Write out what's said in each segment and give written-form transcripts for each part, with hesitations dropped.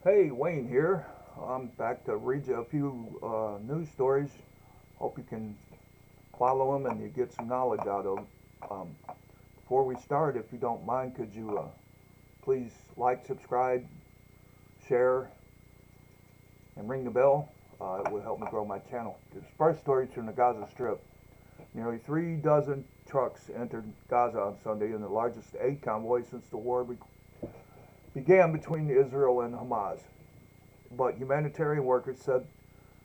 Hey, Wayne here. I'm back to read you a few news stories. Hope you can follow them and you get some knowledge out of them. Before we start, if you don't mind, could you please like, subscribe, share, and ring the bell? It would help me grow my channel. This first story is from the Gaza Strip. Nearly 3 dozen trucks entered Gaza on Sunday in the largest aid convoy since the war began between Israel and Hamas. But humanitarian workers said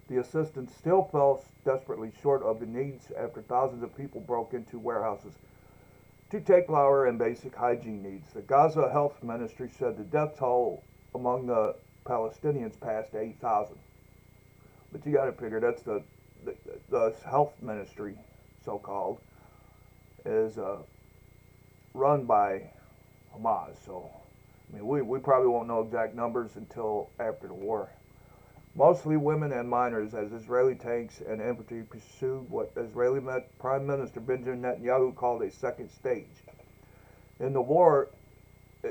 the assistance still fell desperately short of the needs after thousands of people broke into warehouses to take flour and basic hygiene needs. The Gaza Health Ministry said the death toll among the Palestinians passed 8,000. But you got to figure that's the health ministry, so called, is run by Hamas. So, I mean, we probably won't know exact numbers until after the war. Mostly women and minors, as Israeli tanks and infantry pursued what Israeli Prime Minister Benjamin Netanyahu called a second stage in the war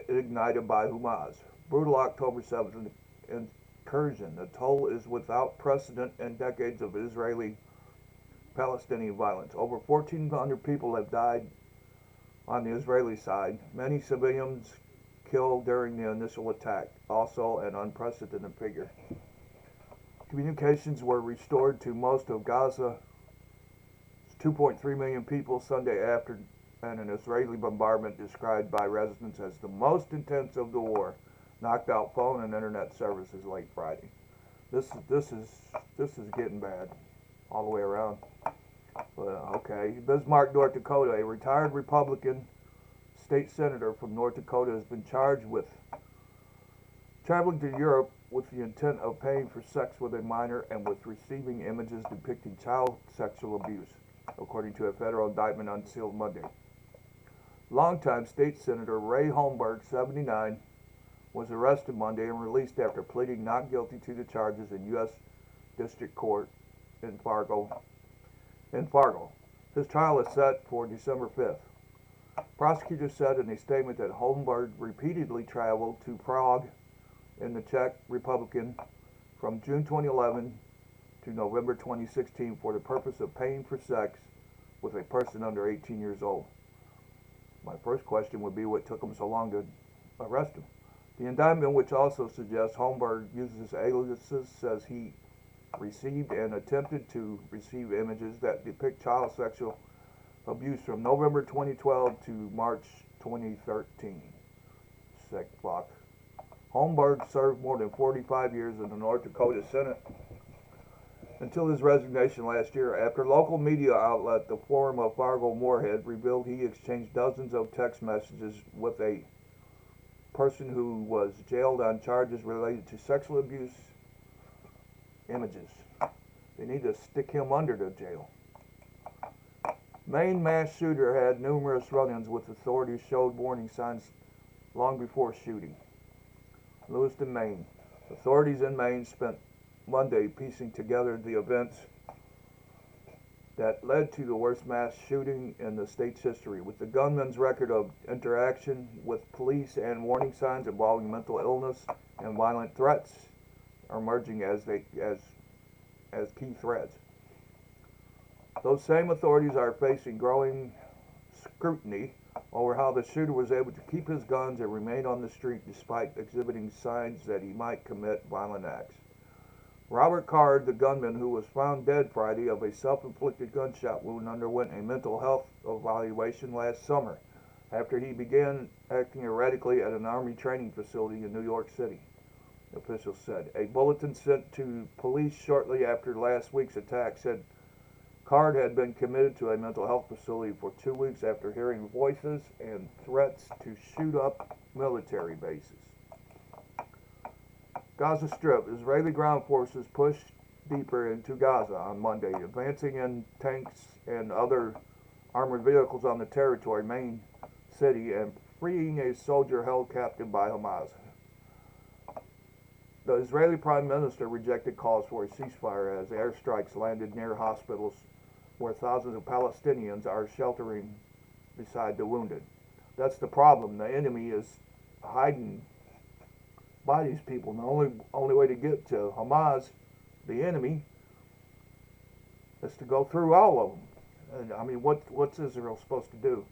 ignited by Hamas. Brutal October 7th incursion. The toll is without precedent in decades of Israeli-Palestinian violence. Over 1,400 people have died on the Israeli side, many civilians killed during the initial attack, also an unprecedented figure. Communications were restored to most of Gaza's 2.3 million people Sunday after an Israeli bombardment described by residents as the most intense of the war knocked out phone and internet services late Friday. This is getting bad all the way around. Okay, Bismarck, North Dakota, a retired Republican state senator from North Dakota has been charged with traveling to Europe with the intent of paying for sex with a minor and with receiving images depicting child sexual abuse, according to a federal indictment unsealed Monday. Longtime state senator Ray Holmberg, 79, was arrested Monday and released after pleading not guilty to the charges in U.S. District Court in Fargo. His trial is set for December 5th. Prosecutors said in a statement that Holmberg repeatedly traveled to Prague in the Czech Republic from June 2011 to November 2016 for the purpose of paying for sex with a person under 18 years old. My first question would be what took him so long to arrest him. The indictment, which also suggests Holmberg uses aliases, says he received and attempted to receive images that depict child sexual abuse from November 2012 to March 2013. Sick fuck. Holmberg served more than 45 years in the North Dakota Senate until his resignation last year after local media outlet the Forum of Fargo-Moorhead revealed he exchanged dozens of text messages with a person who was jailed on charges related to sexual abuse images. They need to stick him under the jail. Maine mass shooter had numerous run-ins with authorities showed warning signs long before shooting. Lewiston, Maine. Authorities in Maine spent Monday piecing together the events that led to the worst mass shooting in the state's history, with the gunman's record of interaction with police and warning signs involving mental illness and violent threats emerging as key threats. Those same authorities are facing growing scrutiny over how the shooter was able to keep his guns and remain on the street despite exhibiting signs that he might commit violent acts. Robert Card, the gunman who was found dead Friday of a self-inflicted gunshot wound, underwent a mental health evaluation last summer after he began acting erratically at an Army training facility in New York City, officials said. A bulletin sent to police shortly after last week's attack said Card had been committed to a mental health facility for 2 weeks after hearing voices and threats to shoot up military bases. Gaza Strip. Israeli ground forces pushed deeper into Gaza on Monday, advancing in tanks and other armored vehicles on the territory, main city, and freeing a soldier held captive by Hamas. The Israeli Prime Minister rejected calls for a ceasefire as airstrikes landed near hospitals where thousands of Palestinians are sheltering beside the wounded. That's the problem. The enemy is hiding by these people. And the only way to get to Hamas, the enemy, is to go through all of them. And I mean, what's Israel supposed to do?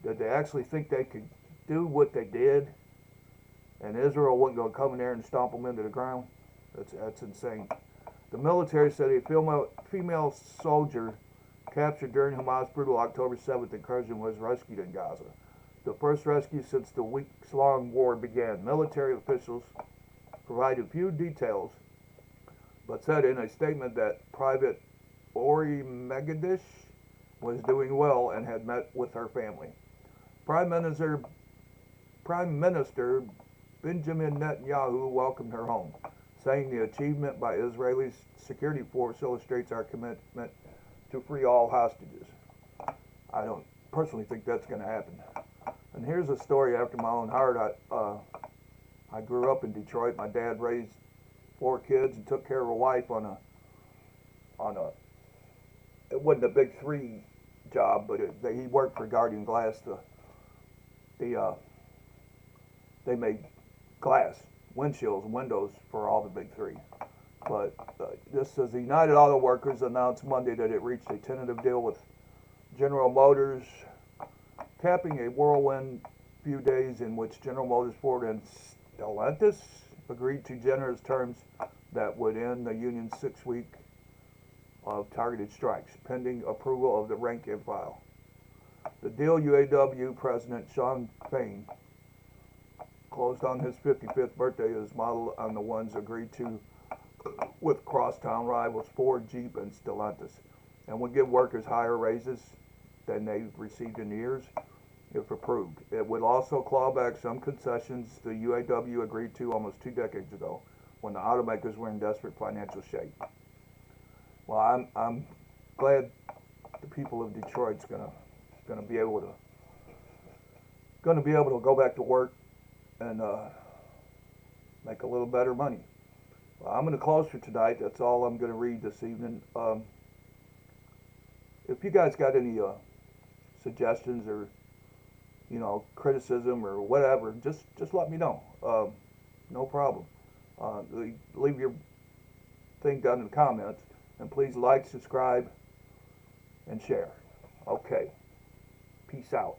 Did they actually think they could do what they did, and Israel wasn't going to come in there and stomp them into the ground? That's insane. The military said a female soldier captured during Hamas' brutal October 7th incursion was rescued in Gaza. The first rescue since the weeks-long war began. Military officials provided few details, but said in a statement that Private Ori Megadish was doing well and had met with her family. Prime Minister Benjamin Netanyahu welcomed her home, saying the achievement by Israeli security force illustrates our commitment to free all hostages. I don't personally think that's going to happen. And here's a story after my own heart. I grew up in Detroit. My dad raised 4 kids and took care of a wife on a it wasn't a big 3 job, but he worked for Guardian Glass. They made glass, windshields, and windows for all the big 3. But this says the United Auto Workers announced Monday that it reached a tentative deal with General Motors, capping a whirlwind few days in which General Motors, Ford, and Stellantis agreed to generous terms that would end the union's 6-week of targeted strikes, pending approval of the rank and file. The deal UAW President Sean Payne closed on his 55th birthday is modeled on the ones agreed to with crosstown rivals Ford, Jeep, and Stellantis, and would give workers higher raises than they've received in years if approved. It would also claw back some concessions the UAW agreed to almost 2 decades ago when the automakers were in desperate financial shape. Well, I'm glad the people of Detroit's gonna be able to go back to work and make a little better money. Well, I'm going to close for tonight. That's all I'm going to read this evening. If you guys got any suggestions or criticism or whatever, just let me know. No problem. Leave your thing down in the comments, and please like, subscribe, and share. Okay. Peace out.